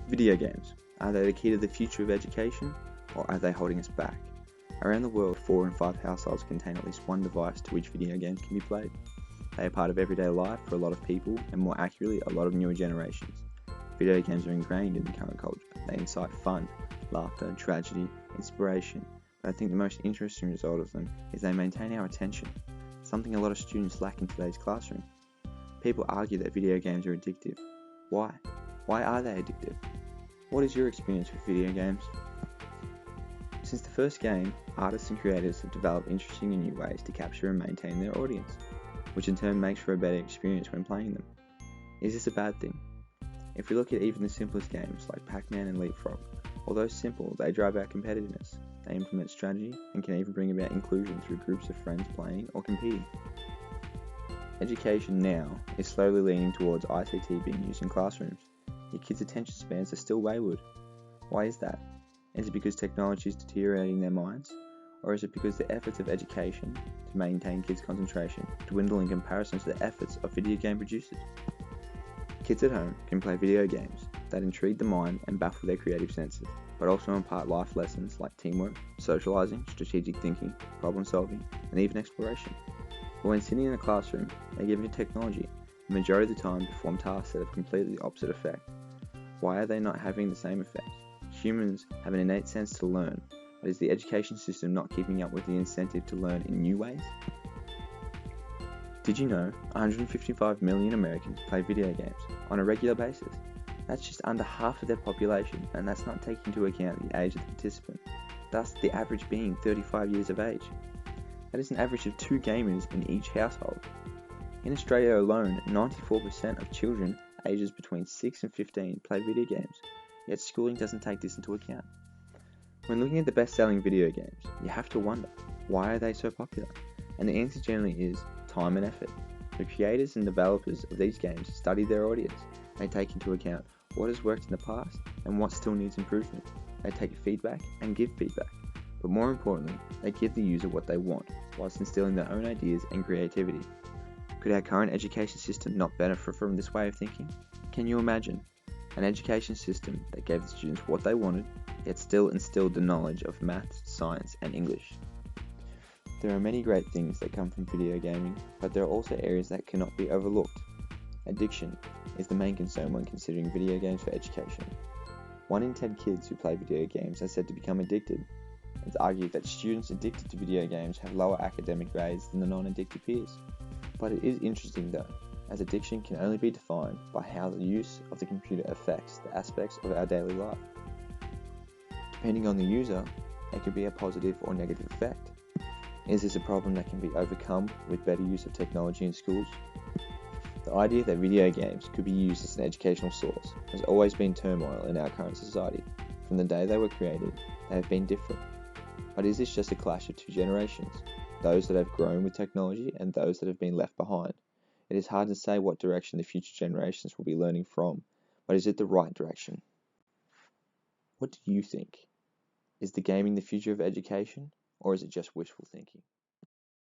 Video games. Are they the key to the future of education, or are they holding us back? Around the world, 4 in 5 households contain at least one device to which video games can be played. They are part of everyday life for a lot of people, and more accurately, a lot of newer generations. Video games are ingrained in the current culture. They incite fun, laughter, tragedy, inspiration, but I think the most interesting result of them is they maintain our attention, something a lot of students lack in today's classroom. People argue that video games are addictive. Why? Why are they addictive? What is your experience with video games? Since the first game, artists and creators have developed interesting and new ways to capture and maintain their audience, which in turn makes for a better experience when playing them. Is this a bad thing? If we look at even the simplest games like Pac-Man and Leapfrog, although simple, they drive out competitiveness, they implement strategy, and can even bring about inclusion through groups of friends playing or competing. Education now is slowly leaning towards ICT being used in classrooms. Your kids' attention spans are still wayward. Why is that? Is it because technology is deteriorating their minds? Or is it because the efforts of education to maintain kids' concentration dwindle in comparison to the efforts of video game producers? Kids at home can play video games that intrigue the mind and baffle their creative senses, but also impart life lessons like teamwork, socializing, strategic thinking, problem solving, and even exploration. But when sitting in a classroom, they're given to technology, the majority of the time perform tasks that have completely the opposite effect. Why are they not having the same effect? Humans have an innate sense to learn, but is the education system not keeping up with the incentive to learn in new ways? Did you know 155 million Americans play video games on a regular basis? That's just under half of their population, and that's not taking into account the age of the participant, thus the average being 35 years of age. That is an average of 2 gamers in each household. In Australia alone, 94% of children ages between 6 and 15 play video games, yet schooling doesn't take this into account. When looking at the best-selling video games, you have to wonder, why are they so popular? And the answer generally is time and effort. The creators and developers of these games study their audience. They take into account what has worked in the past and what still needs improvement. They take feedback and give feedback. But more importantly, they give the user what they want, whilst instilling their own ideas and creativity. Could our current education system not benefit from this way of thinking? Can you imagine an education system that gave the students what they wanted, yet still instilled the knowledge of maths, science, and English? There are many great things that come from video gaming, but there are also areas that cannot be overlooked. Addiction is the main concern when considering video games for education. 1 in 10 kids who play video games are said to become addicted. It's argued that students addicted to video games have lower academic grades than the non-addicted peers. But it is interesting though, as addiction can only be defined by how the use of the computer affects the aspects of our daily life. Depending on the user, it could be a positive or negative effect. Is this a problem that can be overcome with better use of technology in schools? The idea that video games could be used as an educational source has always been turmoil in our current society. From the day they were created, they have been different. But is this just a clash of 2 generations? Those that have grown with technology and those that have been left behind? It is hard to say what direction the future generations will be learning from, but is it the right direction? What do you think? Is the gaming the future of education, or is it just wishful thinking?